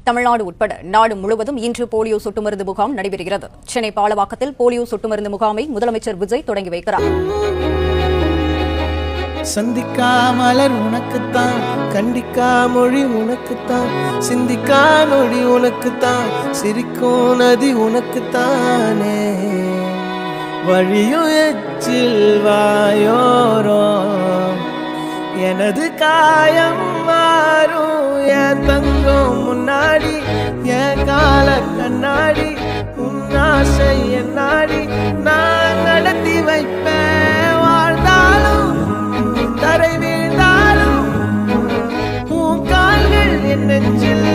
தமிழ்நாடு உட்பட நாடு முழுவதும் இன்று போலியோ சொட்டு மருந்து முகாம் நடைபெறுகிறது. சென்னை பாலவாக்கத்தில் போலியோ சொட்டு மருந்து முகாமை முதலமைச்சர் விஜய் தொடங்கி வைக்கிறார். சந்திக்கா மலர் உனக்குத்தான், கண்டிக்கா மொழி உனக்குத்தான், சிந்திக்கா நொடி உனக்குத்தான், சிரிக்கும் நதி உனக்குத்தானே. வழியும் எச்சில் வாயோரோ எனது காயம் மாறும், என் தங்கம் முன்னாடி, என் கால கண்ணாடி, உன் ஆசை என் நாடி, நான் நடத்தி வைப்பேன். வாழ்ந்தாலும் தரை வீழ்ந்தாலும் உன் கால்கள் என் நெஞ்சில்